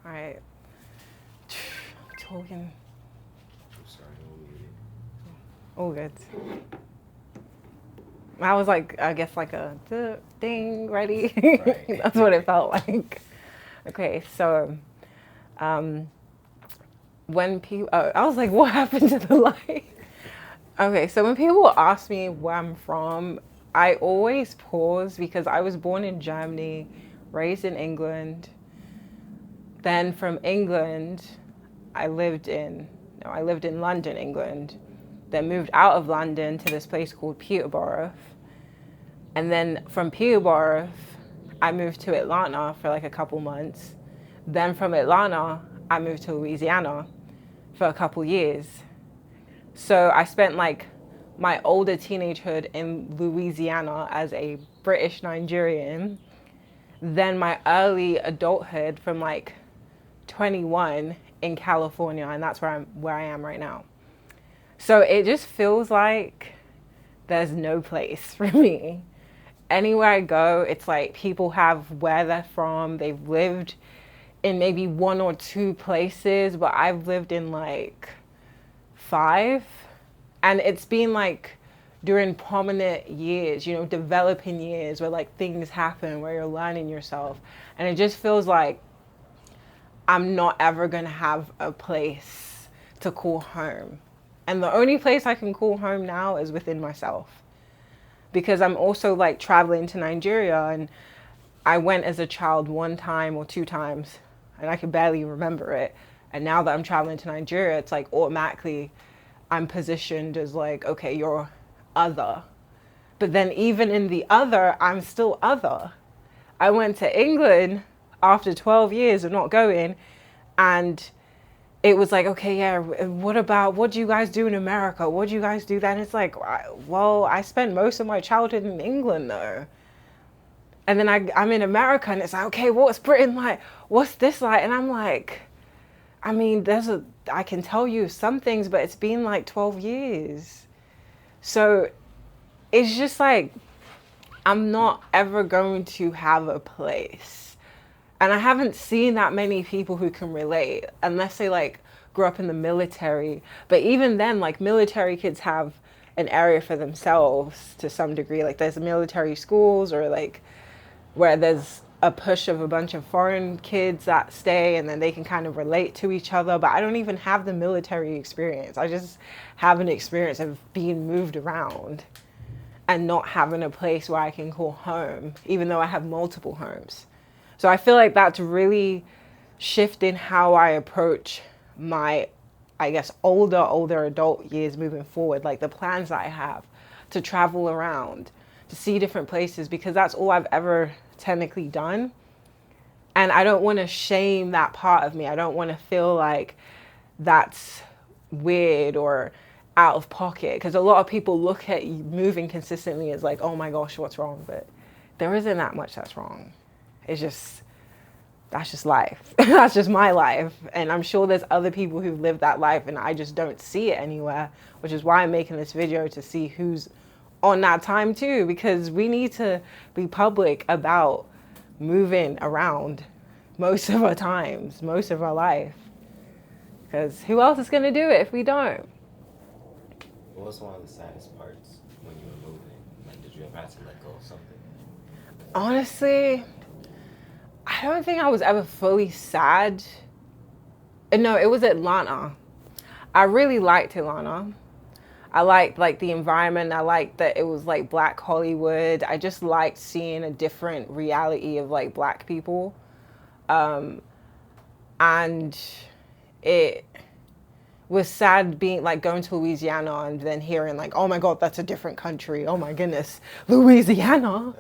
All right. Talking. I'm sorry, don't mute it. All good. I was like, I guess like a ding, ready. Right. That's what it felt like. Okay, so um, when people, I was like, what happened to the light? Okay, so when people ask me where I'm from, I always pause because I was born in Germany, raised in England. Then from England, I lived in, no, I lived in London, England. Then moved out of London to this place called Peterborough. And then from Peterborough, I moved to Atlanta for like a couple months. Then from Atlanta, I moved to Louisiana for a couple years. So I spent like my older teenagehood in Louisiana as a British Nigerian. Then my early adulthood from like 21 in California, and that's where I am right now. So it just feels like there's no place for me. Anywhere I go, it's like people have where they're from. They've lived in maybe one or two places, but I've lived in like five. And it's been like during prominent years, developing years where like things happen, where you're learning yourself. And it just feels like I'm not ever going to have a place to call home. And the only place I can call home now is within myself. Because I'm also like traveling to Nigeria, and I went as a child one time or two times and I can barely remember it. And now that I'm traveling to Nigeria, it's like automatically I'm positioned as like, okay, you're other. But then even in the other, I'm still other. I went to England after 12 years of not going, and it was like, okay, yeah, what do you guys do in America? What do you guys do then? It's like, well, I spent most of my childhood in England though. And then I'm in America, and it's like, okay, what's Britain like? What's this like? And I'm like, I mean, I can tell you some things, but it's been like 12 years. So it's just like, I'm not ever going to have a place. And I haven't seen that many people who can relate, unless they like grew up in the military. But even then, like military kids have an area for themselves to some degree. Like there's military schools, or like where there's a push of a bunch of foreign kids that stay, and then they can kind of relate to each other. But I don't even have the military experience. I just have an experience of being moved around and not having a place where I can call home, even though I have multiple homes. So I feel like that's really shifting how I approach my, I guess, older adult years moving forward, like the plans that I have to travel around, to see different places, because that's all I've ever technically done. And I don't want to shame that part of me. I don't want to feel like that's weird or out of pocket, because a lot of people look at moving consistently as like, oh my gosh, what's wrong? But there isn't that much that's wrong. It's just, that's just life. That's just my life. And I'm sure there's other people who've lived that life, and I just don't see it anywhere, which is why I'm making this video, to see who's on that time too, because we need to be public about moving around most of our times, most of our life. Because who else is going to do it if we don't? What was one of the saddest parts when you were moving? Like, did you ever have to let go of something? Honestly, I don't think I was ever fully sad. No, it was Atlanta. I really liked Atlanta. I liked like the environment. I liked that it was like Black Hollywood. I just liked seeing a different reality of like Black people. And it was sad being like going to Louisiana and then hearing like, oh my God, that's a different country. Oh my goodness, Louisiana.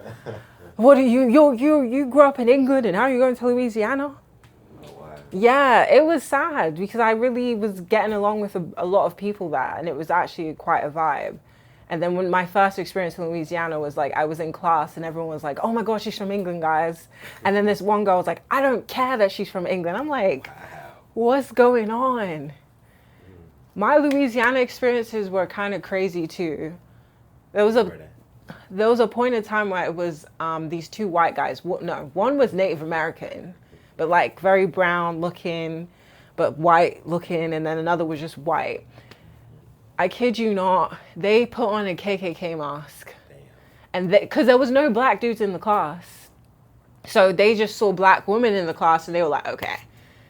What are you grew up in England and now you're going to Louisiana? Oh, wow. Yeah, it was sad because I really was getting along with a lot of people there, and it was actually quite a vibe. And then when my first experience in Louisiana was like, I was in class and everyone was like, oh my gosh, she's from England, guys. And then this one girl was like, I don't care that she's from England. I'm like, Wow. what's going on? My Louisiana experiences were kind of crazy too. There was a point in time where it was these two white guys. No, one was Native American, but like very brown looking, but white looking, and then another was just white. I kid you not, they put on a KKK mask. Damn. And because there was no black dudes in the class. So they just saw black women in the class and they were like, okay,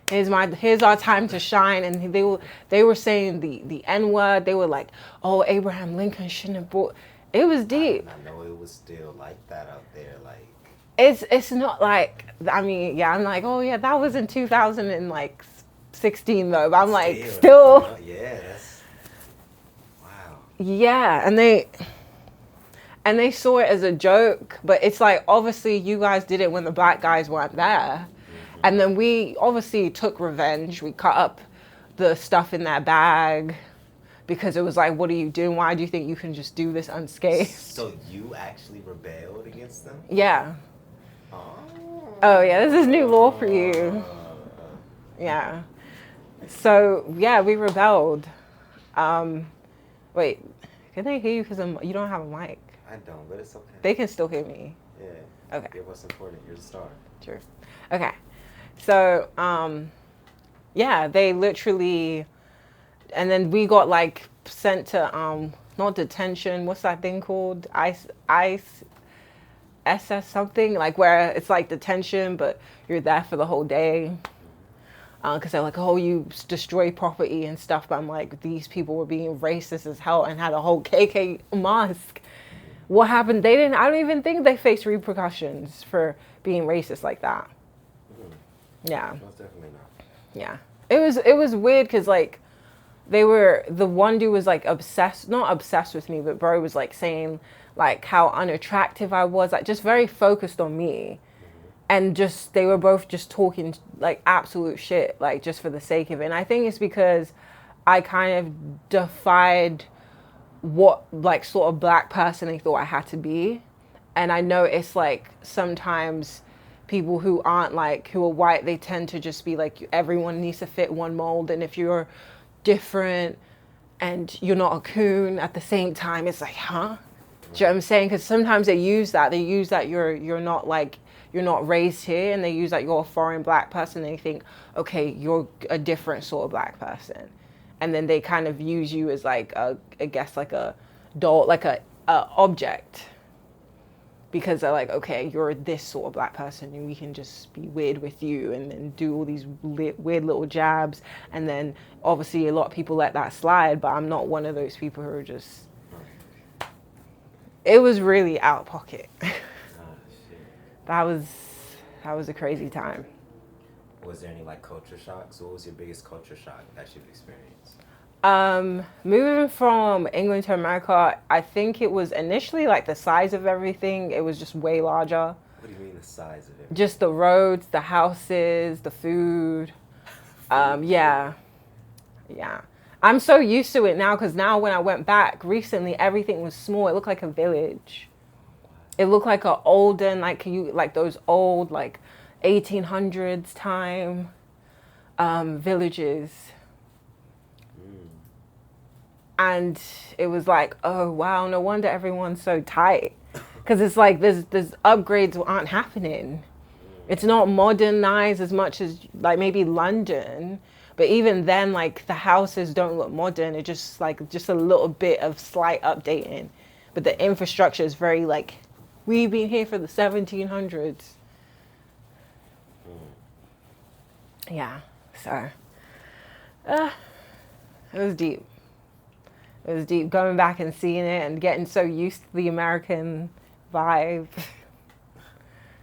here's our time to shine. And they were saying the N-word. They were like, oh, Abraham Lincoln shouldn't have brought. It was deep. I know it was still like that out there. Like, it's not like, I mean, yeah, I'm like, oh yeah, that was in 2016 though. But I'm like, still. Yeah, that's, wow. Yeah, and they saw it as a joke, but it's like, obviously you guys did it when the black guys weren't there. And then we obviously took revenge. We cut up the stuff in their bag because it was like, what are you doing? Why do you think you can just do this unscathed? So you actually rebelled against them? Yeah. Oh yeah, this is new law for you. Yeah. So yeah, we rebelled. Wait, can they hear you because you don't have a mic? I don't, but it's okay. They can still hear me. Yeah. Okay. Yeah, what's important? You're the star. True. Okay. So, yeah, they literally, and then we got like sent to, not detention. What's that thing called? SS something, like where it's like detention, but you're there for the whole day. Because they're like, oh, you destroy property and stuff. But I'm like, these people were being racist as hell and had a whole KK mask. What happened? I don't even think they faced repercussions for being racist like that. Yeah. Most definitely not. Yeah. It was weird because like the one dude was like not obsessed with me, but bro was like saying like how unattractive I was, like just very focused on me. And just, they were both just talking like absolute shit, like just for the sake of it. And I think it's because I kind of defied what like sort of black person they thought I had to be. And I know it's like sometimes people who aren't like, who are white, they tend to just be like, everyone needs to fit one mold. And if you're different and you're not a coon at the same time, it's like, huh? Do you know what I'm saying? Because sometimes they use that you're not like, you're not raised here, and they use that you're a foreign black person, and they think, okay, you're a different sort of black person. And then they kind of use you as like I guess like a doll, like a object. Because they're like, okay, you're this sort of black person and we can just be weird with you and then do all these weird little jabs. And then obviously a lot of people let that slide, but I'm not one of those people who are just, it was really out of pocket. That was a crazy time. Was there any like culture shocks? What was your biggest culture shock that you've experienced? Moving from England to America, I think it was initially like the size of everything. It was just way larger. What do you mean the size of it? Just the roads, the houses, the food. Yeah. I'm so used to it now because now when I went back recently, everything was small. It looked like a village. It looked like a olden, like those old, like 1800s time villages. And it was like, oh, wow, no wonder everyone's so tight. Because it's like there's upgrades aren't happening. It's not modernized as much as like maybe London. But even then, like the houses don't look modern. It's just like just a little bit of slight updating. But the infrastructure is very like, we've been here for the 1700s. Yeah, so it was deep. It was deep going back and seeing it and getting so used to the American vibe.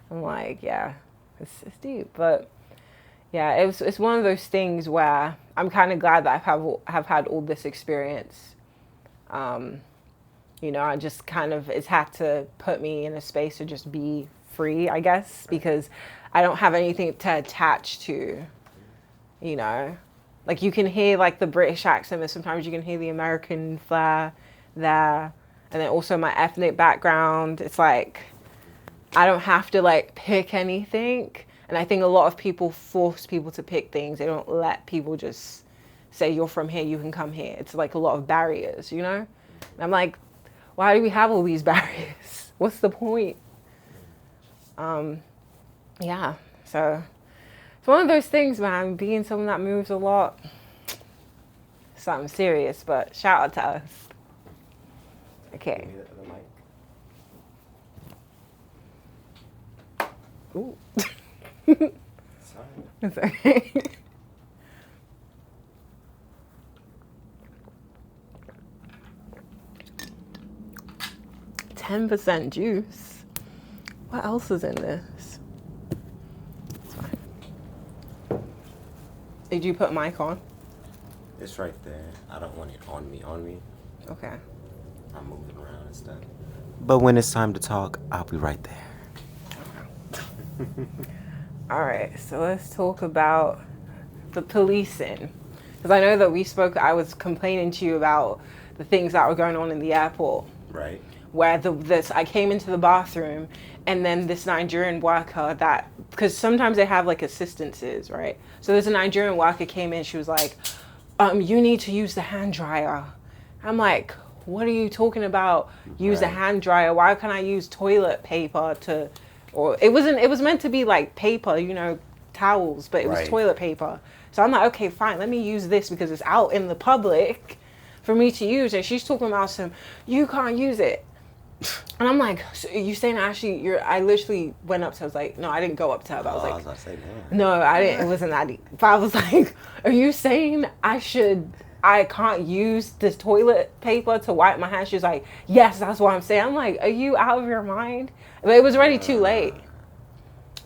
I'm like, yeah, it's deep. But yeah, it's one of those things where I'm kind of glad that have had all this experience. You know, I just kind of, it's had to put me in a space to just be free, I guess, because I don't have anything to attach to, you know. Like you can hear like the British accent, but sometimes you can hear the American flair there. And then also my ethnic background. It's like, I don't have to like pick anything. And I think a lot of people force people to pick things. They don't let people just say, you're from here, you can come here. It's like a lot of barriers, you know? And I'm like, why do we have all these barriers? What's the point? Yeah, so It's one of those things, man. Being someone that moves a lot, something serious. But shout out to us. Okay. Give me the mic. Ooh. Sorry. It's okay. %, juice. What else is in this? It's fine. Did you put mic on? It's right there. I don't want it on me. Okay. I'm moving around and stuff. But when it's time to talk, I'll be right there. All right, so let's talk about the policing. Because I know that I was complaining to you about the things that were going on in the airport. Right. Where I came into the bathroom and then this Nigerian worker because sometimes they have like assistances, right? So there's a Nigerian worker came in, she was like, you need to use the hand dryer. I'm like, what are you talking about? Use the hand dryer. Why can't I use toilet paper or it was meant to be like paper, towels, but it was toilet paper. So I'm like, okay, fine, let me use this because it's out in the public for me to use. And she's talking about you can't use it. And I'm like, so you saying I literally went up to her. I was like, no, I didn't go up to her. But I was like, I was about to say, man. no, I didn't. It wasn't that deep. But I was like, are you saying I can't use this toilet paper to wipe my hands? She was like, yes, that's what I'm saying. I'm like, are you out of your mind? But it was already too late.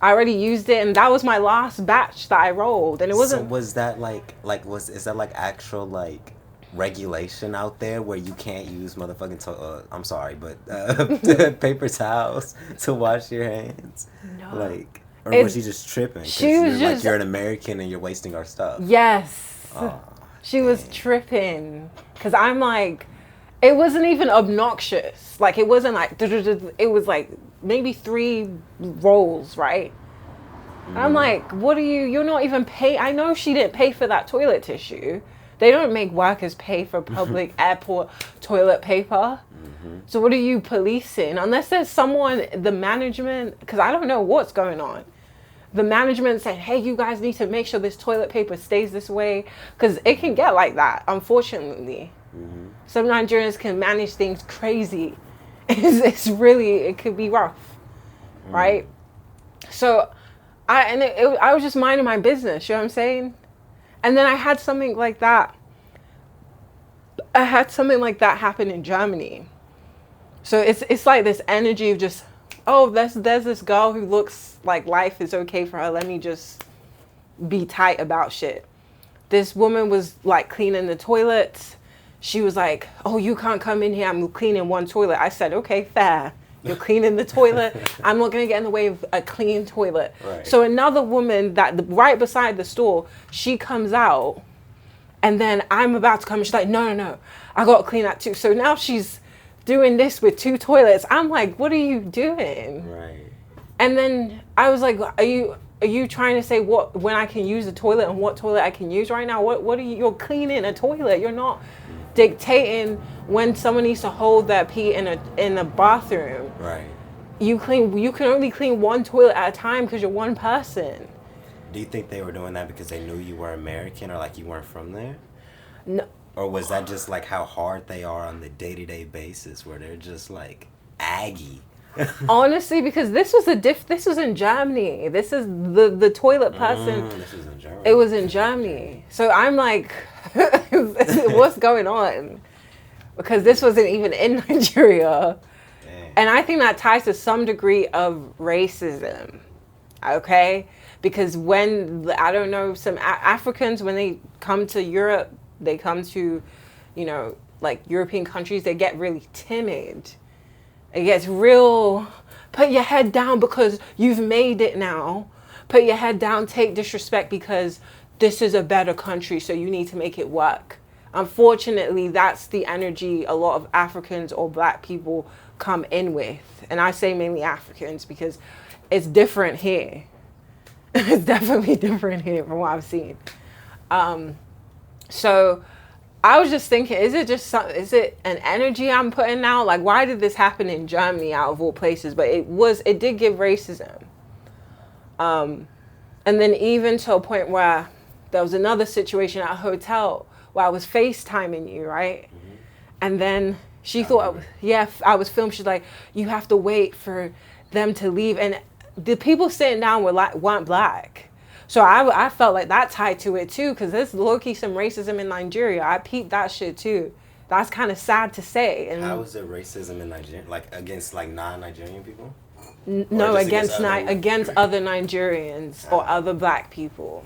I already used it, and that was my last batch that I rolled, and it wasn't. So was that is that like actual like regulation out there where you can't use motherfucking I'm sorry, but paper towels to wash your hands? No. Or was she just tripping? She was just you're an American and you're wasting our stuff. Yes. Oh, she was tripping because I'm like, it wasn't even obnoxious. Like it wasn't like it was like maybe 3 rolls, right? And I'm like, what are you're not even pay. I know she didn't pay for that toilet tissue. They don't make workers pay for public airport toilet paper. So what are you policing? Unless there's someone, the management, because I don't know what's going on. The management said, hey, you guys need to make sure this toilet paper stays this way. Because it can get like that, unfortunately. Some Nigerians can manage things crazy. It could be rough, right? So I was just minding my business, you know what I'm saying? And then I had something like that. Happen in Germany. So it's like this energy of just, there's this girl who looks like life is okay for her. Let me just be tight about shit. This woman was like cleaning the toilets. She was like, oh, you can't come in here. I'm cleaning one toilet. I said, okay, fair. You're cleaning the toilet. I'm not going to get in the way of a clean toilet. Right. So another woman right beside the store, she comes out and then I'm about to come and she's like, no, I got to clean that too. So now she's doing this with 2 toilets. I'm like, what are you doing? Right. And then I was like, are you trying to say when I can use the toilet and what toilet I can use right now? What are you're cleaning a toilet. You're not dictating when someone needs to hold their pee in a bathroom. Right. You can only clean one toilet at a time because you're one person. Do you think they were doing that because they knew you were American or like you weren't from there? No. Or was that just like how hard they are on the day-to-day basis where they're just like aggy? Honestly, because this was in Germany. This is the toilet person. This is in Germany. It was in Germany. So I'm like, what's going on? Because this wasn't even in Nigeria. Dang. And I think that ties to some degree of racism. Okay? Because some Africans, when they come to Europe, they come to, like European countries, they get really timid. It gets real, put your head down because you've made it now. Put your head down, take disrespect because this is a better country, so you need to make it work. Unfortunately, that's the energy a lot of Africans or Black people come in with. And I say mainly Africans because it's different here. It's definitely different here from what I've seen. So I was just thinking, is it an energy I'm putting out? Like, why did this happen in Germany out of all places? But it did give racism. And then even to a point where there was another situation at a hotel where I was FaceTiming you, right? Mm-hmm. And then she thought, I was filmed. She's like, you have to wait for them to leave. And the people sitting down weren't black. So I felt like that tied to it too, because there's low-key some racism in Nigeria. I peeped that shit too. That's kind of sad to say. And how is there racism in Nigeria, like against like non-Nigerian people? No, against other Nigerians or other black people.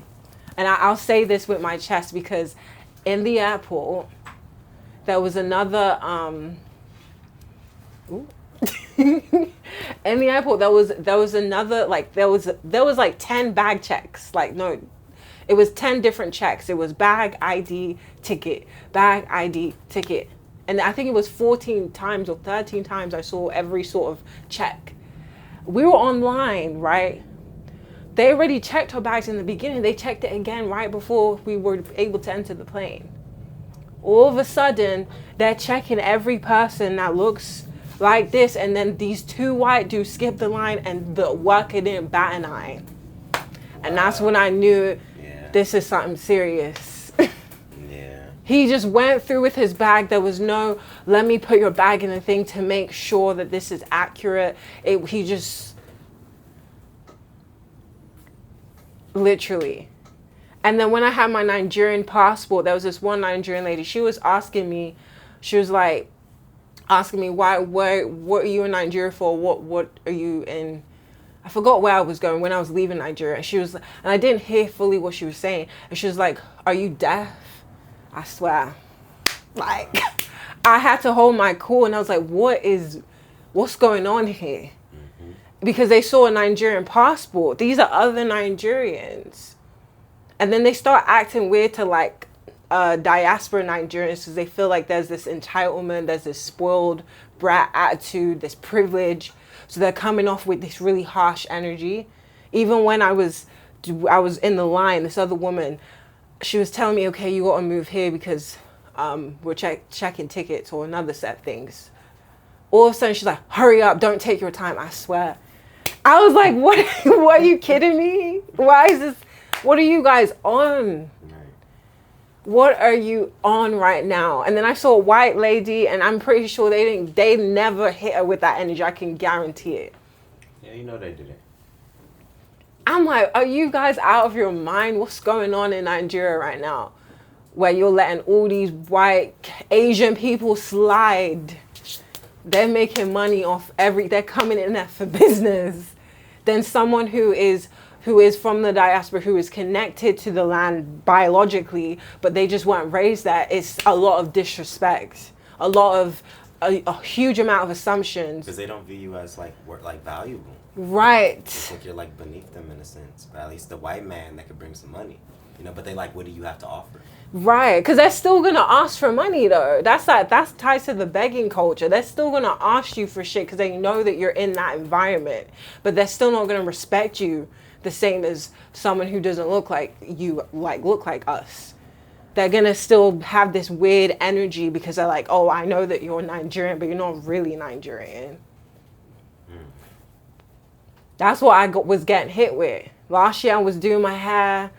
And I'll say this with my chest, because in the airport there was another in the airport there was another, like there was like 10 bag checks. Like, no, it was 10 different checks. It was bag, ID, ticket, bag, ID, ticket. And I think it was 14 times or 13 times I saw every sort of check. We were online, right? They already checked her bags in the beginning. They checked it again right before we were able to enter the plane. All of a sudden, they're checking every person that looks like this, and then these two white dudes skip the line and the worker didn't bat an eye. And that's when I knew this is something serious. He just went through with his bag. There was no, let me put your bag in the thing to make sure that this is accurate. He just, literally. And then when I had my Nigerian passport, there was this one Nigerian lady. She was asking me, why, what are you in Nigeria for? What are you in? I forgot where I was going when I was leaving Nigeria. And I didn't hear fully what she was saying. And she was like, are you deaf? I swear. Like, I had to hold my cool, and I was like, what's going on here? Mm-hmm. Because they saw a Nigerian passport. These are other Nigerians. And then they start acting weird to like diaspora Nigerians, because they feel like there's this entitlement, there's this spoiled brat attitude, this privilege. So they're coming off with this really harsh energy. Even when I was in the line, this other woman, she was telling me, okay, you got to move here because we're checking tickets or another set of things. All of a sudden, she's like, hurry up, don't take your time, I swear. I was like, what are you kidding me? Why is this? What are you guys on? What are you on right now? And then I saw a white lady, and I'm pretty sure they never hit her with that energy. I can guarantee it. Yeah, you know they didn't. I'm like, are you guys out of your mind? What's going on in Nigeria right now? Where you're letting all these white Asian people slide. They're making money off they're coming in there for business. Then someone who is from the diaspora, who is connected to the land biologically, but they just weren't raised there. It's a lot of disrespect, a lot of a huge amount of assumptions. Because they don't view you as like valuable. Right. It's like you're like beneath them in a sense. But at least the white man that could bring some money, But they like, what do you have to offer? Right, because they're still gonna ask for money though. That's tied to the begging culture. They're still gonna ask you for shit because they know that you're in that environment, but they're still not gonna respect you the same as someone who doesn't look like you, look like us. They're gonna still have this weird energy because they're like, oh, I know that you're Nigerian, but you're not really Nigerian. That's what I was getting hit with. Last year I was doing my hair,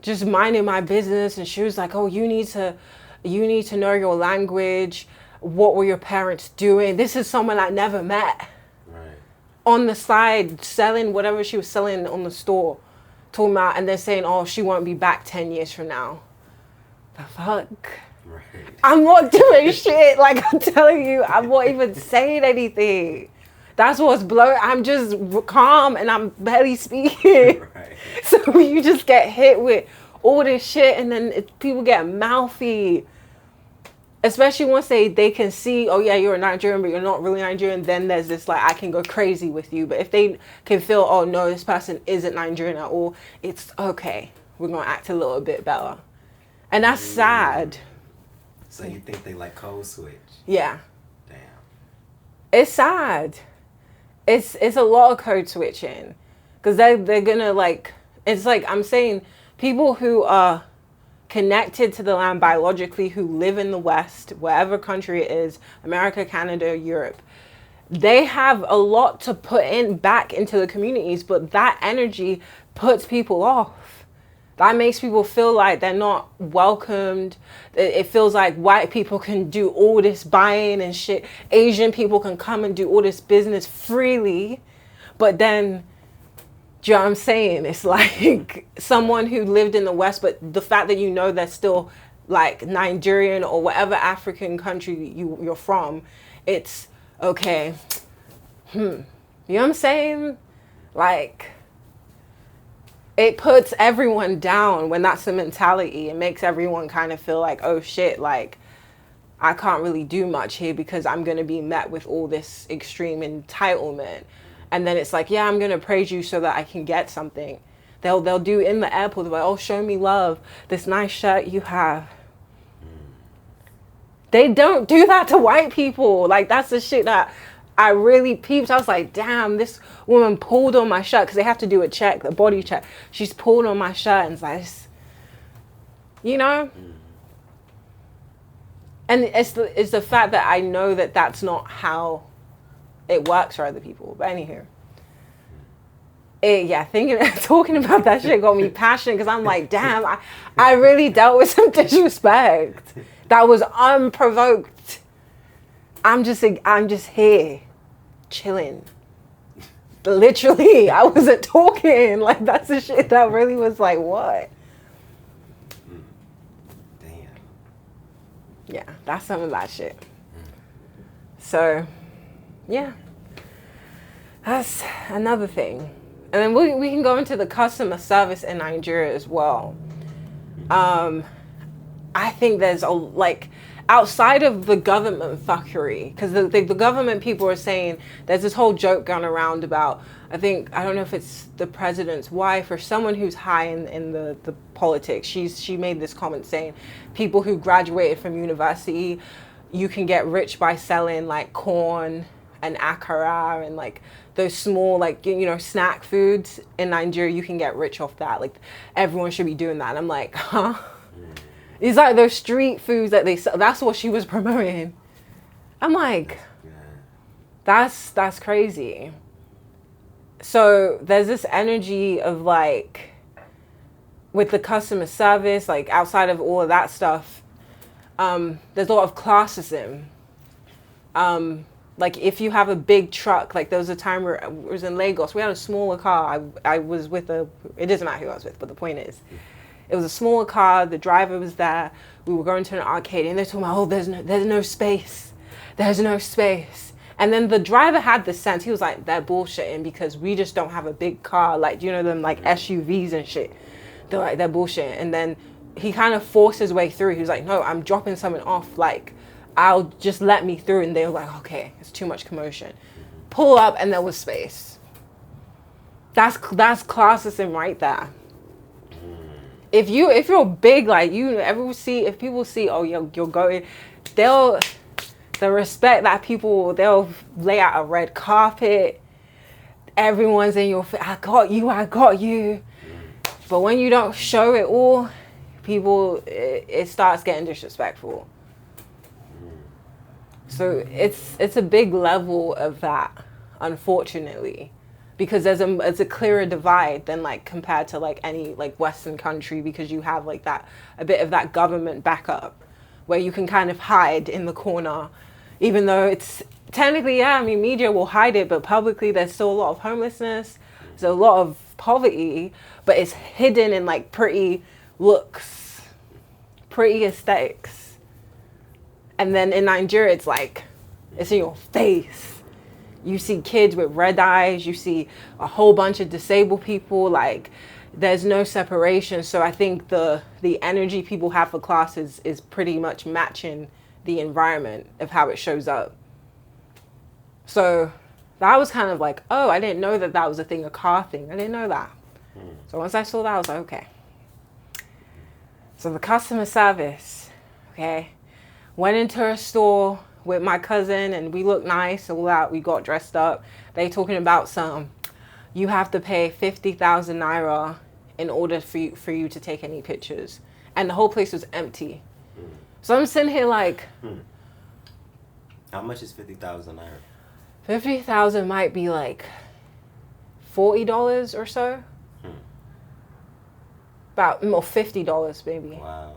just minding my business, and she was like, oh, you need to know your language. What were your parents doing? This is someone I never met. Right. On the side, selling whatever she was selling on the store, talking about, and they're saying, oh, she won't be back 10 years from now. The fuck? Right. I'm not doing shit. Like, I'm telling you, I'm not even saying anything. That's what's blowing. I'm just calm and I'm barely speaking. Right. So you just get hit with all this shit, and then people get mouthy. Especially once they can see, oh yeah, you're a Nigerian, but you're not really Nigerian. Then there's this like, I can go crazy with you. But if they can feel, oh no, this person isn't Nigerian at all, it's okay. We're gonna act a little bit better, and that's sad. So you think they like code switch? Yeah. Damn. It's sad. It's a lot of code switching, because they're gonna like, it's like I'm saying, people who are connected to the land biologically, who live in the West, wherever country it is, America, Canada, Europe, they have a lot to put back into the communities, but that energy puts people off. That makes people feel like they're not welcomed. It feels like white people can do all this buying and shit. Asian people can come and do all this business freely. But then, do you know what I'm saying? It's like someone who lived in the West, but the fact that you know they're still like Nigerian or whatever African country you're from, it's okay. You know what I'm saying? Like, it puts everyone down when that's the mentality. It makes everyone kind of feel like, oh shit, like, I can't really do much here because I'm going to be met with all this extreme entitlement. And then it's like, yeah, I'm going to praise you so that I can get something. They'll do in the airport, they're like, oh, show me love, this nice shirt you have. They don't do that to white people. Like, that's the shit that I really peeped. I was like, damn, this woman pulled on my shirt because they have to do a check, a body check. She's pulled on my shirt and it's like, you know? And it's the fact that I know that that's not how it works for other people. But anywho, talking about that shit got me passionate because I'm like, damn, I really dealt with some disrespect that was unprovoked. I'm just here, chilling. Literally, I wasn't talking. Like, that's the shit that really was like, what? Damn. Yeah, that's some of that shit. So, yeah, that's another thing. And then we can go into the customer service in Nigeria as well. I think there's outside of the government fuckery, because the government people are saying, there's this whole joke going around about, I don't know if it's the president's wife or someone who's high in the politics. She made this comment saying, people who graduated from university, you can get rich by selling like corn and akara and like those small, like, you know, snack foods in Nigeria. You can get rich off that. Like, everyone should be doing that. And I'm like, huh? It's like those street foods that they sell. That's what she was promoting. I'm like, that's crazy. So there's this energy of like, with the customer service, like outside of all of that stuff, there's a lot of classism. Like, if you have a big truck, like there was a time where I was in Lagos, we had a smaller car. I was with it doesn't matter who I was with, but the point is, it was a smaller car, the driver was there, we were going to an arcade, and they're talking about, oh, there's no space. There's no space. And then the driver had the sense, he was like, they're bullshitting because we just don't have a big car, like, you know, them like SUVs and shit. They're like, they're bullshitting. And then he kind of forced his way through. He was like, no, I'm dropping someone off, like, I'll just let me through. And they were like, okay, it's too much commotion. Pull up, and there was space. That's classism right there. If you're big, like, if people see, oh, you're going, they'll respect that they'll lay out a red carpet. Everyone's in your face. I got you. But when you don't show it all, people, it starts getting disrespectful. So it's a big level of that, unfortunately, because it's a clearer divide than like compared to like any like Western country, because you have like that, a bit of that government backup where you can kind of hide in the corner, even though it's technically, yeah, I mean, media will hide it, but publicly there's still a lot of homelessness, there's a lot of poverty, but it's hidden in like pretty looks, pretty aesthetics. And then in Nigeria, it's like, it's in your face. You see kids with red eyes. You see a whole bunch of disabled people. Like, there's no separation. So I think the energy people have for class is pretty much matching the environment of how it shows up. So that was kind of like, oh, I didn't know that was a thing, a car thing. I didn't know that. So once I saw that, I was like, okay. So the customer service, okay. Went into a store with my cousin and we looked nice, all that. We got dressed up. They talking about you have to pay 50,000 naira in order for you to take any pictures. And the whole place was empty. So I'm sitting here like... How much is 50,000 naira? 50,000 might be like $40 or so. About more $50 maybe. Wow.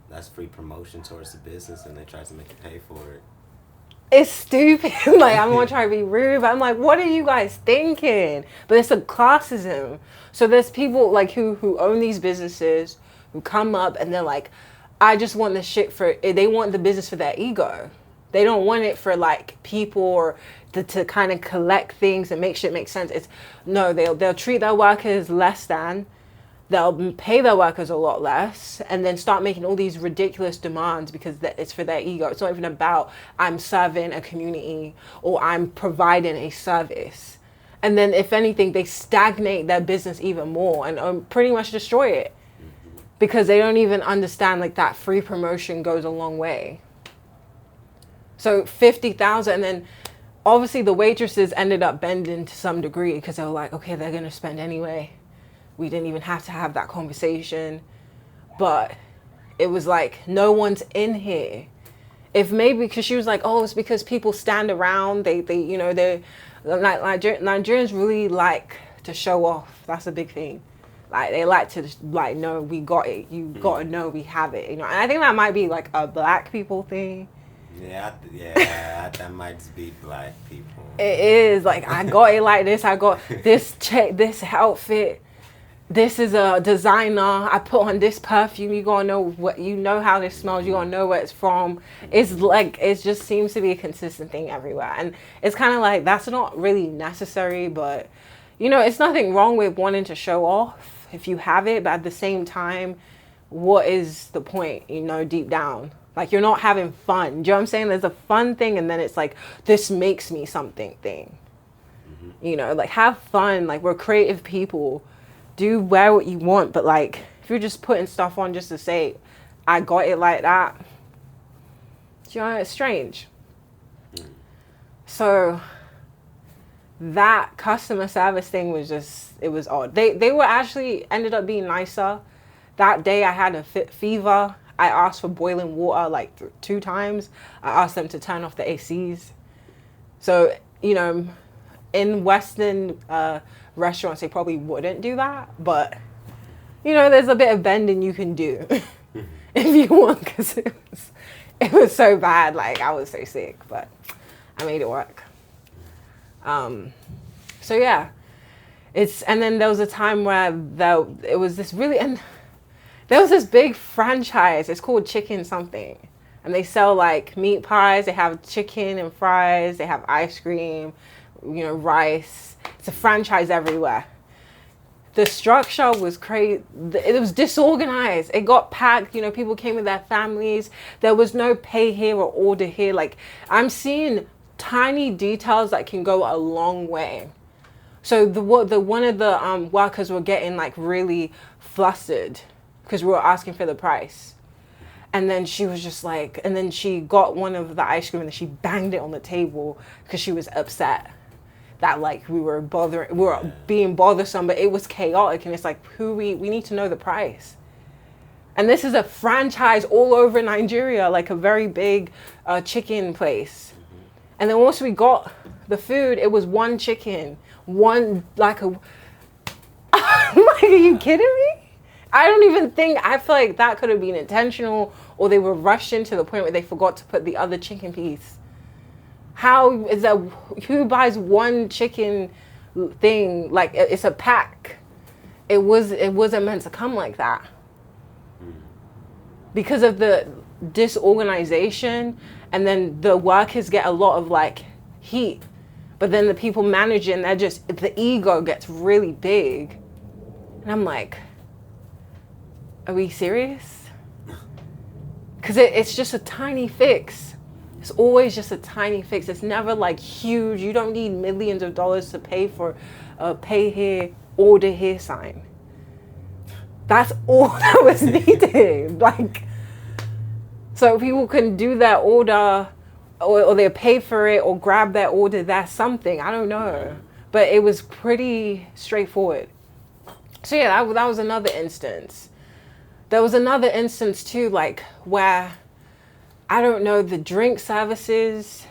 That's free promotion towards the business, and they try to make you pay for it. It's stupid. Like, I'm gonna try to be rude, but I'm like, what are you guys thinking? But it's a classism. So there's people like who own these businesses who come up and they're like, I just want this shit for, they want the business for their ego. They don't want it for like people or to kind of collect things and make shit make sense. It's no, they'll treat their workers less than. They'll pay their workers a lot less and then start making all these ridiculous demands because it's for their ego. It's not even about I'm serving a community or I'm providing a service. And then if anything, they stagnate their business even more and pretty much destroy it because they don't even understand like that free promotion goes a long way. So 50,000, and then obviously the waitresses ended up bending to some degree because they were like, okay, they're going to spend anyway. We didn't even have to have that conversation. But it was like, no one's in here. If maybe, because she was like, oh, it's because people stand around. They you know, they're like, Nigerians really like to show off. That's a big thing. Like, they like to, like, no, we got it. You got to know we have it. You know, and I think that might be like a black people thing. Yeah, that might just be black people. It is. Like, I got it like this. I got this this outfit. This is a designer. I put on this perfume. You gonna know what, you know how this smells. You gonna know where it's from. It's like, it just seems to be a consistent thing everywhere. And it's kind of like, that's not really necessary, but you know, it's nothing wrong with wanting to show off if you have it. But at the same time, what is the point, you know, deep down? Like, you're not having fun. Do you know what I'm saying? There's a fun thing and then it's like, this makes me something thing. You know, like, have fun. Like, we're creative people. Do wear what you want, but like, if you're just putting stuff on just to say, I got it like that, you know, it's strange. So that customer service thing was just, it was odd. They were actually ended up being nicer. That day I had a fever. I asked for boiling water like 2 times. I asked them to turn off the ACs. So, you know, in Western restaurants, they probably wouldn't do that. But, you know, there's a bit of bending you can do if you want, because it was so bad. Like, I was so sick, but I made it work. So yeah, and then there was a time where it was this really, and there was this big franchise. It's called Chicken something. And they sell like meat pies. They have chicken and fries. They have ice cream, you know, rice. It's a franchise everywhere. The structure was crazy. It was disorganized. It got packed. You know, people came with their families. There was no pay here or order here. Like, I'm seeing tiny details that can go a long way. So one of the workers were getting like really flustered because we were asking for the price. And then she was just like, and then she got one of the ice cream and then she banged it on the table because she was upset that like we were being bothersome, but it was chaotic. And it's like, we need to know the price. And this is a franchise all over Nigeria, like a very big chicken place. And then once we got the food, it was one chicken, like a, like, are you kidding me? I feel like that could have been intentional, or they were rushing to the point where they forgot to put the other chicken piece. How is that? Who buys one chicken thing? Like, it's a pack. It wasn't meant to come like that. Because of the disorganization, and then the workers get a lot of like heat, but then the people managing, the ego gets really big. And I'm like, are we serious? Because it's just a tiny fix. It's always just a tiny fix. It's never like huge. You don't need millions of dollars to pay for a pay here, order here sign. That's all that was needed. Like, so people can do their order, or they pay for it, or grab their order. That's something. I don't know. But it was pretty straightforward. So yeah, that was another instance. There was another instance too, like, where, I don't know, the drink services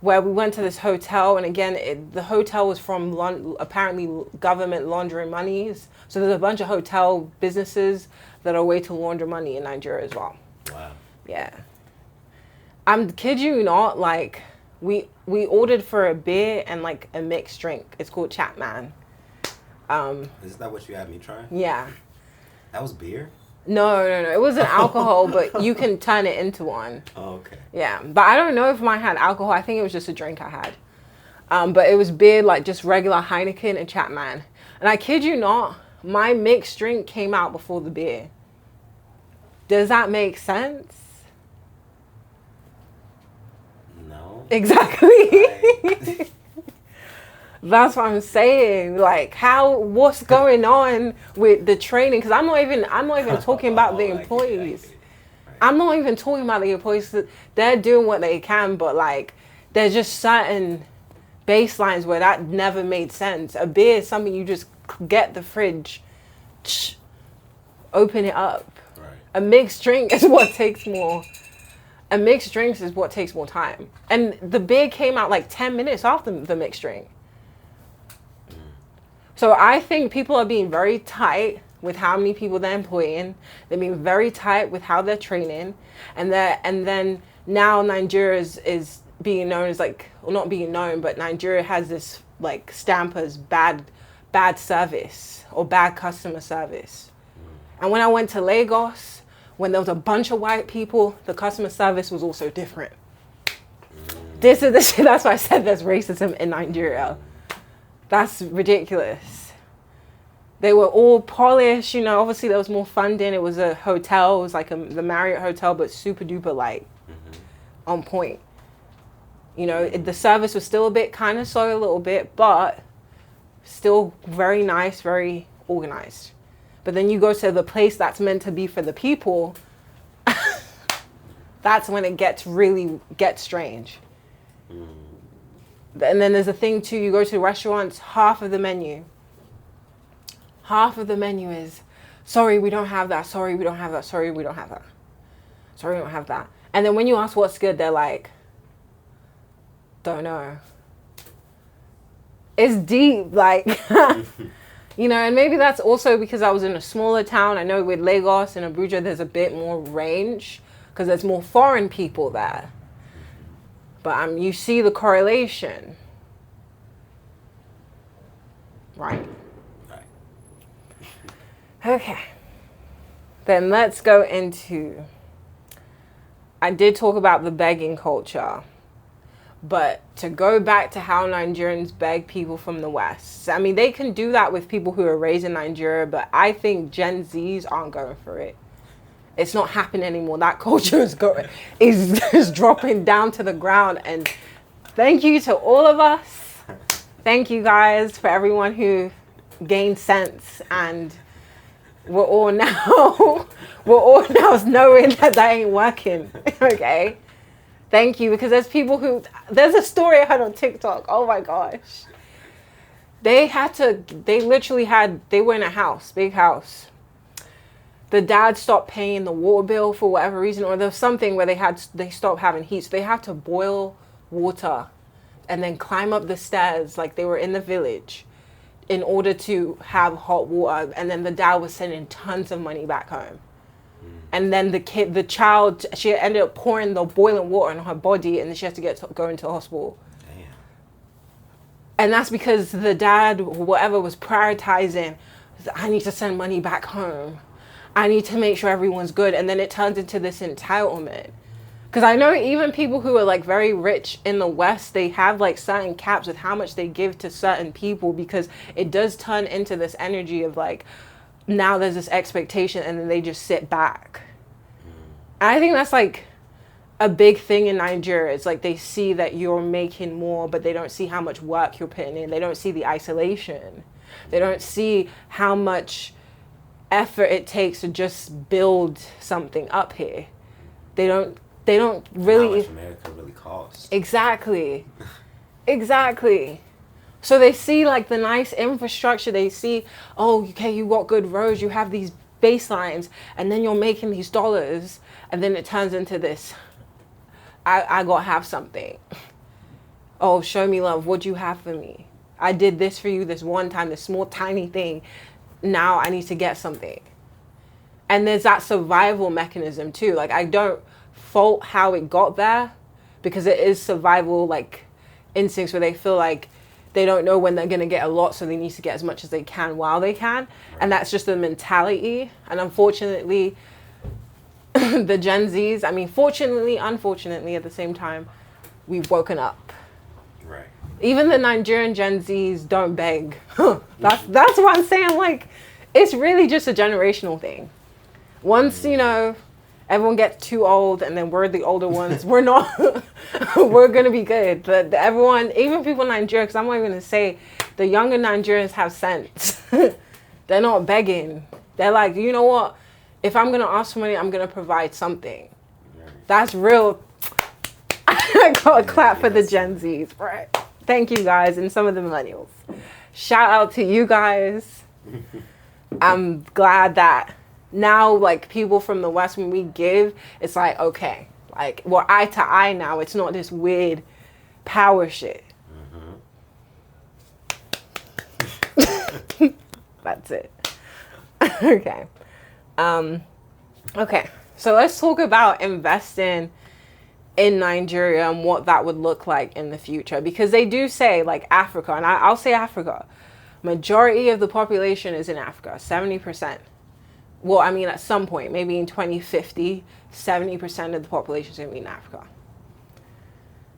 where we went to this hotel, and again, the hotel was from apparently government laundering monies. So there's a bunch of hotel businesses that are a way to launder money in Nigeria as well. Wow. Yeah. I'm kid you not, like we ordered for a beer and like a mixed drink. It's called Chapman. Is that what you had me try? Yeah. That was beer? No. It wasn't alcohol, but you can turn it into one. Oh, okay. Yeah, but I don't know if mine had alcohol. I think it was just a drink I had. But it was beer, like just regular Heineken and Chapman. And I kid you not, my mixed drink came out before the beer. Does that make sense? No. Exactly. That's what I'm saying. Like, what's going on with the training? Because I'm not even talking about the employees. I'm not even talking about the employees. They're doing what they can, but like, there's just certain baselines where that never made sense. A beer is something you just get the fridge, open it up. Right. A mixed drink is what takes more. A mixed drink is what takes more time. And the beer came out like 10 minutes after the mixed drink. So I think people are being very tight with how many people they're employing. They're being very tight with how they're training. And then now Nigeria is being known as like, well, not being known, but Nigeria has this like stamp as bad service or bad customer service. And when I went to Lagos, when there was a bunch of white people, the customer service was also different. This is the shit. That's why I said there's racism in Nigeria. That's ridiculous. They were all polished, you know, obviously there was more funding. It was a hotel, it was like the Marriott hotel, but super duper light, on point. You know, the service was still a bit kind of slow a little bit, but still very nice, very organized. But then you go to the place that's meant to be for the people, that's when it gets strange. And then there's a thing too, you go to restaurants, half of the menu is, sorry, we don't have that, sorry, we don't have that, sorry, we don't have that, sorry, we don't have that. And then when you ask what's good, they're like, don't know. It's deep, like, you know, and maybe that's also because I was in a smaller town. I know with Lagos and Abuja, there's a bit more range because there's more foreign people there. But you see the correlation. Right. Okay. Then let's go into, I did talk about the begging culture, but to go back to how Nigerians beg people from the West. I mean, they can do that with people who are raised in Nigeria, but I think Gen Zs aren't going for it. It's not happening anymore. That culture is dropping down to the ground. And thank you to all of us. Thank you guys for everyone who gained sense, and we're all now knowing that ain't working. Okay. Thank you, because there's a story I heard on TikTok. Oh my gosh. They were in a house, big house. The dad stopped paying the water bill for whatever reason, or there was something where they stopped having heat. So they had to boil water and then climb up the stairs like they were in the village in order to have hot water. And then the dad was sending tons of money back home. And then the child, she ended up pouring the boiling water on her body, and then she had to go into the hospital. Damn. And that's because the dad, whatever, was prioritizing, I need to send money back home. I need to make sure everyone's good. And then it turns into this entitlement. Because I know even people who are like very rich in the West, they have like certain caps with how much they give to certain people, because it does turn into this energy of like, now there's this expectation, and then they just sit back. And I think that's like a big thing in Nigeria. It's like they see that you're making more, but they don't see how much work you're putting in. They don't see the isolation. They don't see how much effort it takes to just build something up here. They don't really. How much America really costs. Exactly. So they see like the nice infrastructure. They see, oh, okay, you got good roads, you have these baselines, and then you're making these dollars, and then it turns into this, I got to have something. Oh, show me love. What do you have for me? I did this for you this one time, this small, tiny thing. Now I need to get something. And there's that survival mechanism too. Like, I don't fault how it got there, because it is survival, like, instincts where they feel like they don't know when they're going to get a lot, so they need to get as much as they can while they can. And that's just the mentality. And unfortunately, the Gen Zs, I mean, fortunately, unfortunately, at the same time, we've woken up. Right. Even the Nigerian Gen Zs don't beg. That's what I'm saying. Like, it's really just a generational thing. Once, you know, everyone gets too old and then we're the older ones, we're not, we're going to be good. But everyone, even people in Nigeria, because I'm not even going to say, the younger Nigerians have sense. They're not begging. They're like, you know what? If I'm going to ask for money, I'm going to provide something. That's real. I got a clap for the Gen Zs, right? Thank you guys, and some of the millennials. Shout out to you guys. I'm glad that now, like, people from the West, when we give, it's like, okay, like, we're eye to eye now. It's not this weird power shit. That's it. Okay. Okay. So let's talk about investing in Nigeria and what that would look like in the future, because they do say, like, Africa, and I'll say Africa, majority of the population is in Africa, 70%. Well, I mean, at some point, maybe in 2050, 70% of the population is going to be in Africa.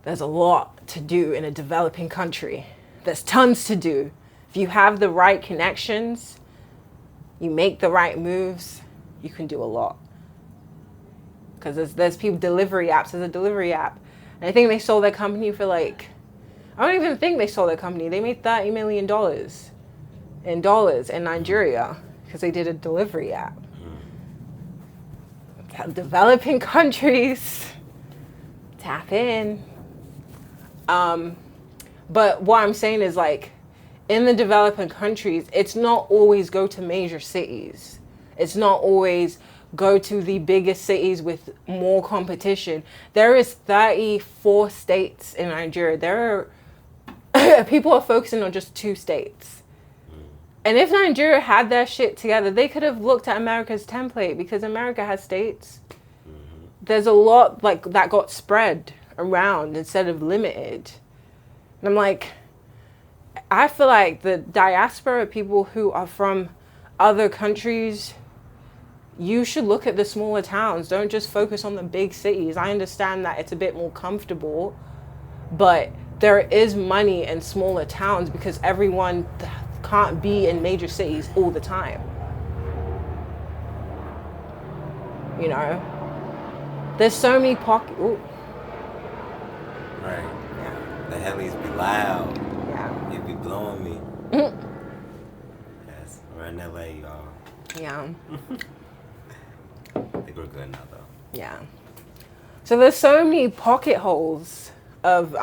There's a lot to do in a developing country. There's tons to do. If you have the right connections, you make the right moves, you can do a lot. Because there's people, delivery apps. There's a delivery app. And I think they sold their company for, like, I don't even think they sold their company. They made $30 million in Nigeria because they did a delivery app. Developing countries, tap in. But what I'm saying is, like, in the developing countries, it's not always go to major cities. It's not always go to the biggest cities with more competition. There is 34 states in Nigeria. There are people are focusing on just 2 states. And if Nigeria had their shit together, they could have looked at America's template, because America has states. There's a lot, like, that got spread around instead of limited. And I'm like, I feel like the diaspora, people who are from other countries, you should look at the smaller towns. Don't just focus on the big cities. I understand that it's a bit more comfortable, but there is money in smaller towns because everyone can't be in major cities all the time. You know? There's so many pockets. Right. Yeah. The helis be loud. Yeah. It be blowing me. Yes. We're in LA, y'all. Yeah. I think we're good now, though. Yeah. So there's so many pocket holes of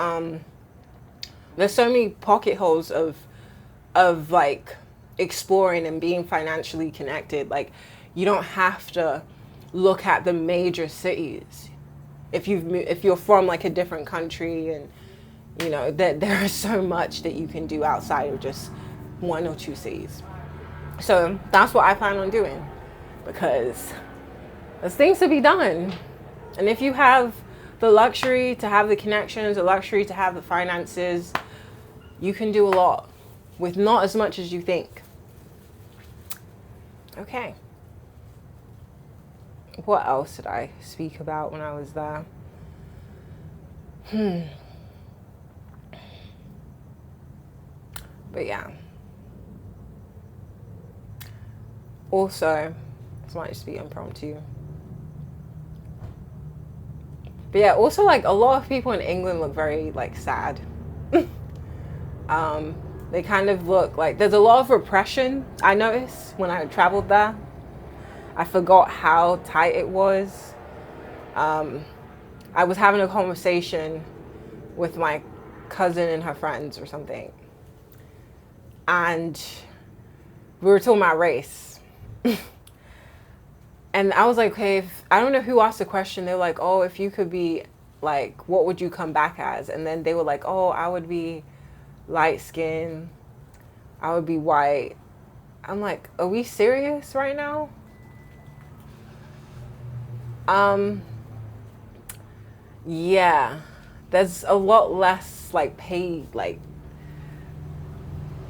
like exploring and being financially connected. Like, you don't have to look at the major cities if you're from, like, a different country, and you know that there is so much that you can do outside of just 1 or 2 cities. So that's what I plan on doing, because there's things to be done. And if you have the luxury to have the connections, the luxury to have the finances, you can do a lot with not as much as you think. Okay. What else did I speak about when I was there? But yeah. Also, this might just be impromptu. But yeah, also, like, a lot of people in England look very, like, sad. They kind of look like there's a lot of repression, I noticed when I traveled there. I forgot how tight it was. I was having a conversation with my cousin and her friends or something. And we were talking about race. And I was like, okay, I don't know who asked the question. They're like, oh, if you could be like, what would you come back as? And then they were like, oh, I would be light skin, I would be white. I'm like, are we serious right now? Yeah, there's a lot less like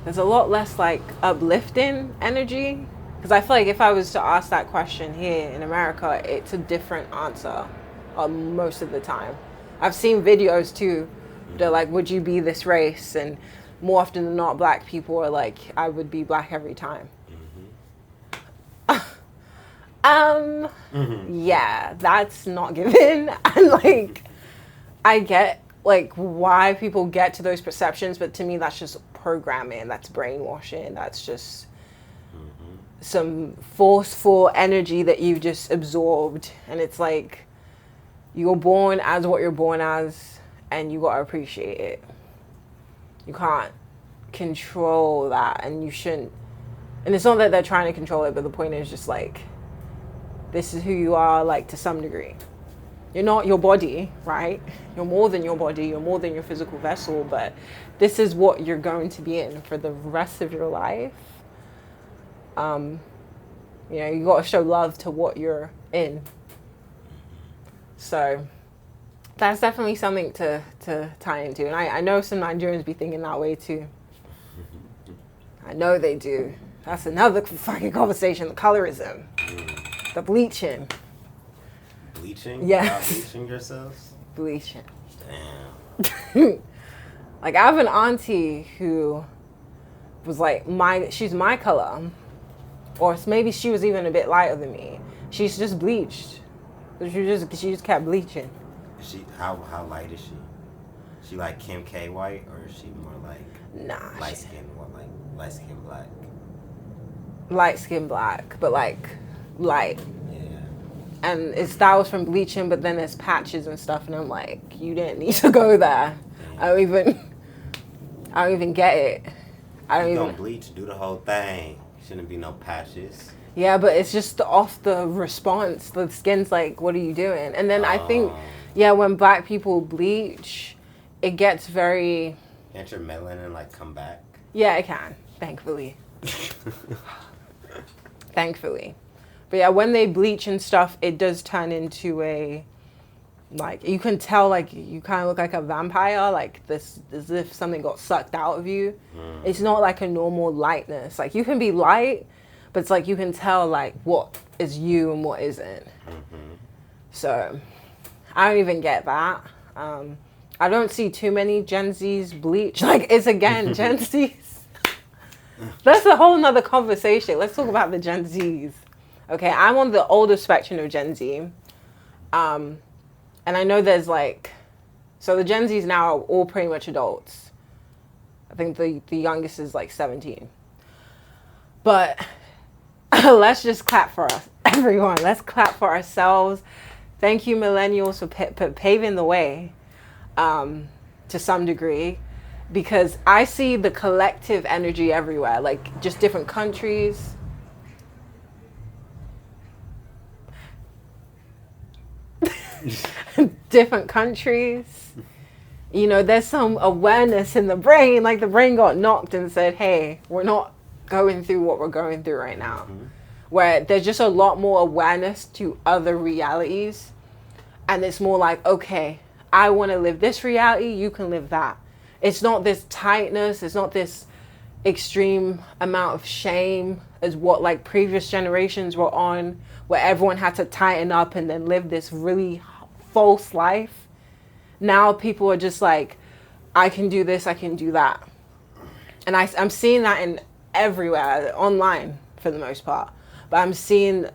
there's a lot less like uplifting energy. Because I feel like if I was to ask that question here in America, it's a different answer most of the time. I've seen videos too. They're like, would you be this race? And more often than not, black people are like, I would be black every time. Yeah, that's not given. And like, I get like why people get to those perceptions, but to me, that's just programming. That's brainwashing. That's just some forceful energy that you've just absorbed. And it's like, you're born as what you're born as, and you gotta appreciate it. You can't control that, and you shouldn't. And it's not that they're trying to control it, but the point is just like, this is who you are, like, to some degree. You're not your body, right? You're more than your body, you're more than your physical vessel, but this is what you're going to be in for the rest of your life. You know, you got to show love to what you're in. So that's definitely something to tie into. And I know some Nigerians be thinking that way too. I know they do. That's another fucking conversation, the colorism. The bleaching. Bleaching? Yes. Bleaching yourselves? Bleaching. Damn. Like, I have an auntie who was like, she's my color. Or maybe she was even a bit lighter than me. She's just bleached. She just kept bleaching. How light is she? She like Kim K white, or is she more like light skin, what, like light skin black? Light skin black, but like light. Yeah. And that was from bleaching, but then there's patches and stuff, and I'm like, you didn't need to go there. I don't even get it. Don't bleach, do the whole thing. Shouldn't be no patches. Yeah, but it's just off the response. The skin's like, what are you doing? And then I think, yeah, when black people bleach, it gets very... Can't your melanin like come back? Yeah, it can, thankfully. Thankfully. But yeah, when they bleach and stuff, it does turn into a, like, you can tell, like, you kind of look like a vampire, like this, as if something got sucked out of you. It's not like a normal lightness. Like, you can be light, but it's like you can tell, like, what is you and what isn't. So I don't even get that. I don't see too many Gen Zs bleach. Like, it's again Gen Zs. That's a whole nother conversation. Let's talk about the Gen Zs. Okay, I'm on the older spectrum of Gen Z. And I know there's like, so the Gen Zs now are all pretty much adults. I think the youngest is like 17. But let's just clap for us, everyone. Let's clap for ourselves. Thank you, millennials, for paving the way to some degree, because I see the collective energy everywhere, like just different countries. Different countries. You know, there's some awareness in the brain, like the brain got knocked and said, hey, we're not going through what we're going through right now. Where there's just a lot more awareness to other realities. And it's more like, okay, I want to live this reality, you can live that. It's not this tightness, it's not this extreme amount of shame as what like previous generations were on, where everyone had to tighten up and then live this really false life. Now people are just like, I can do this, I can do that. And I'm seeing that in everywhere, online for the most part. But I'm seeing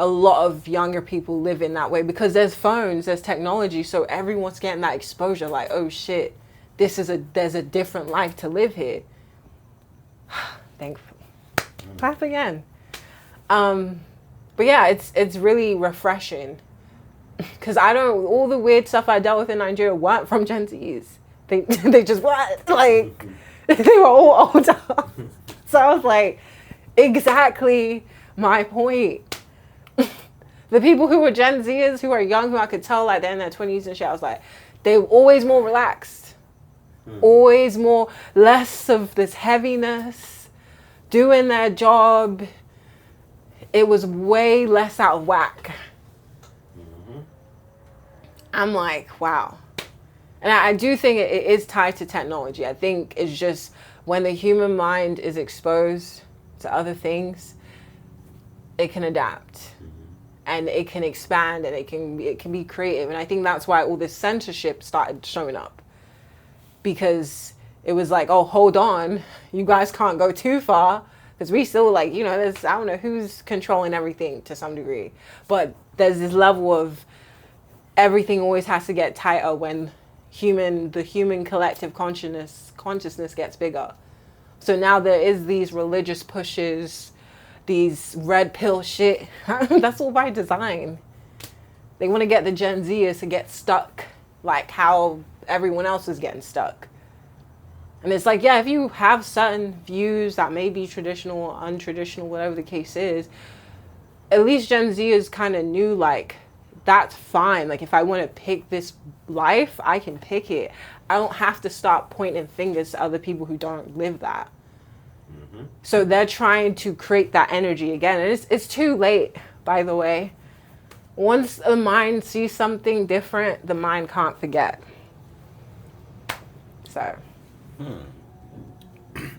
a lot of younger people live in that way because there's phones, there's technology, so everyone's getting that exposure, like, oh shit, there's a different life to live here. Thankfully. Clap again. But yeah, it's really refreshing. Because all the weird stuff I dealt with in Nigeria weren't from Gen Zs. They just what? Like, they were all older. So I was like, exactly my point. The people who were Gen Zers, who are young, who I could tell like they're in their 20s and shit, I was like, they were always more relaxed. Always more, less of this heaviness, doing their job. It was way less out of whack. I'm like, wow. And I do think it is tied to technology. I think it's just when the human mind is exposed to other things, it can adapt and it can expand and it can be creative. And I think that's why all this censorship started showing up, because it was like, oh, hold on, you guys can't go too far, because we still like, you know, there's, I don't know who's controlling everything to some degree, but there's this level of everything always has to get tighter when the human collective consciousness gets bigger. So now there is these religious pushes, these red pill shit. That's all by design. They want to get the Gen Zers to get stuck like how everyone else is getting stuck. And it's like, yeah, if you have certain views that may be traditional or untraditional, whatever the case is, at least Gen Zers kind of knew, like, that's fine. Like, if I want to pick this life, I can pick it. I don't have to start pointing fingers to other people who don't live that. So they're trying to create that energy again. And it's too late, by the way. Once the mind sees something different, the mind can't forget. So.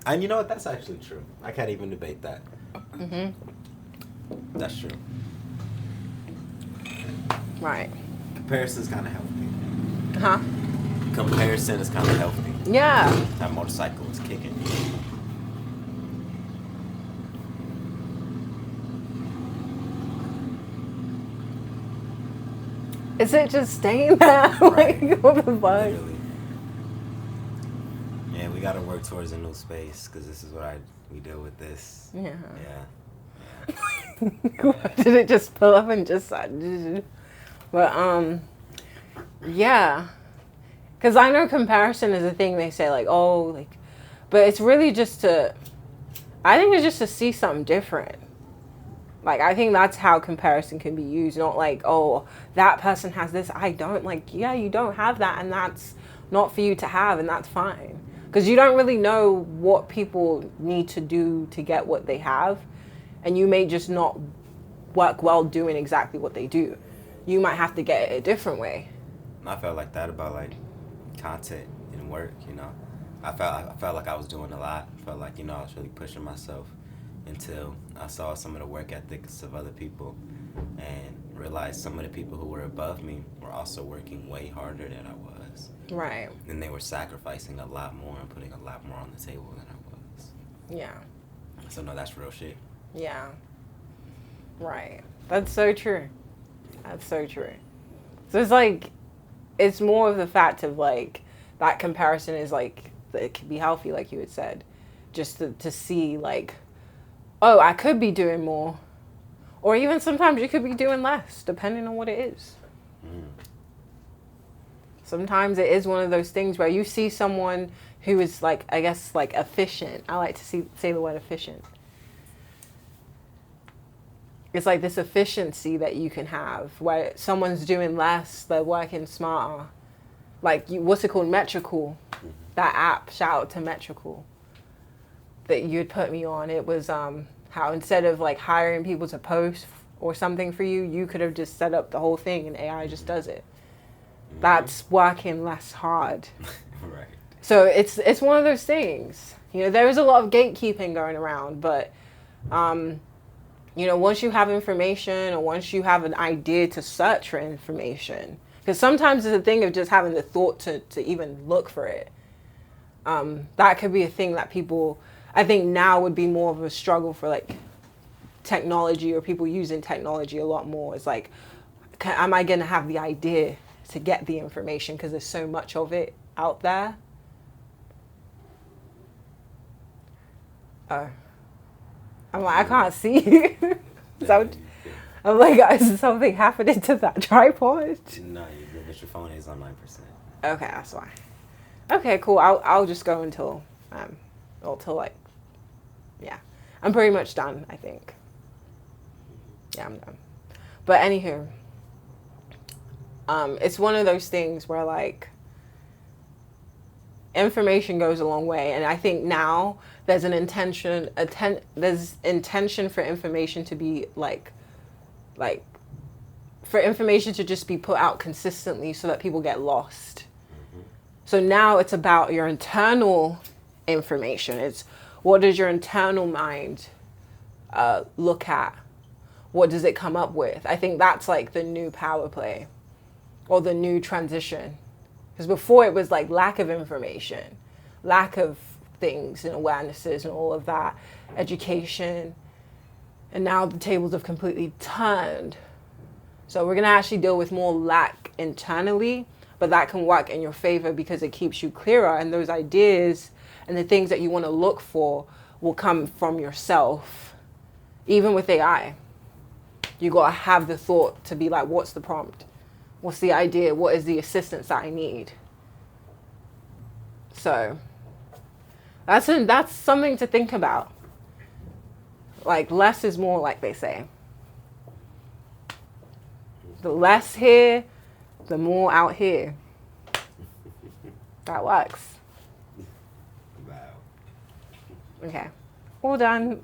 And you know what? That's actually true. I can't even debate that. That's true. Right. Comparison is kind of healthy. Huh? Comparison is kind of healthy. Yeah. That motorcycle is kicking. Is it just staying there? Like, what the fuck? Literally. Yeah, we got to work towards a new space, because this is what we deal with this. Yeah. Yeah. Did it just pull up and just... But, yeah. Because I know comparison is a thing they say, like, oh, like... But it's really just to... I think it's just to see something different. Like, I think that's how comparison can be used. Not like, oh, that person has this, I don't. Like, yeah, you don't have that, and that's not for you to have, and that's fine. Because you don't really know what people need to do to get what they have. And you may just not work well doing exactly what they do. You might have to get it a different way. I felt like that about, like, content and work, you know. I felt like I was doing a lot. I felt like, you know, I was really pushing myself until I saw some of the work ethics of other people and realized some of the people who were above me were also working way harder than I was. Right. And they were sacrificing a lot more and putting a lot more on the table than I was. Yeah. So, no, that's real shit. Yeah. Right. That's so true. That's so true. So it's like, it's more of the fact of, like, that comparison is, like, it can be healthy, like you had said. Just to see, like, oh, I could be doing more. Or even sometimes you could be doing less, depending on what it is. Sometimes it is one of those things where you see someone who is, like, I guess, like, efficient. I like to say the word efficient. It's like this efficiency that you can have where someone's doing less, they're working smarter. Like, what's it called? Metrical. That app, shout out to Metrical, that you'd put me on. It was how instead of, like, hiring people to post or something for you, you could have just set up the whole thing and AI just does it. That's working less hard. Right. So it's one of those things. You know, there is a lot of gatekeeping going around, but you know, once you have information or once you have an idea to search for information, because sometimes it's a thing of just having the thought to even look for it. That could be a thing that people, I think now would be more of a struggle for, like, technology or people using technology a lot more. It's like, am I going to have the idea to get the information because there's so much of it out there? I'm like, I can't see you. So I'm like, is something happening to that tripod? No, your phone is on 9%. Okay, that's fine. Okay, cool. I'll just go until like, yeah. I'm pretty much done, I think. Yeah, I'm done. But anywho, it's one of those things where like information goes a long way, and I think now there's an there's intention for information to be like for information to just be put out consistently so that people get lost. So now it's about your internal information. It's what does your internal mind look at? What does it come up with? I think that's like the new power play or the new transition. Because before it was like lack of information, lack of things and awarenesses and all of that, education. And now the tables have completely turned. So we're going to actually deal with more lack internally, but that can work in your favor because it keeps you clearer, and those ideas and the things that you want to look for will come from yourself. Even with AI, you got to have the thought to be like, what's the prompt? What's the idea? What is the assistance that I need? So that's something to think about. Like less is more, like they say. The less here, the more out here. That works. Wow. Okay. All done.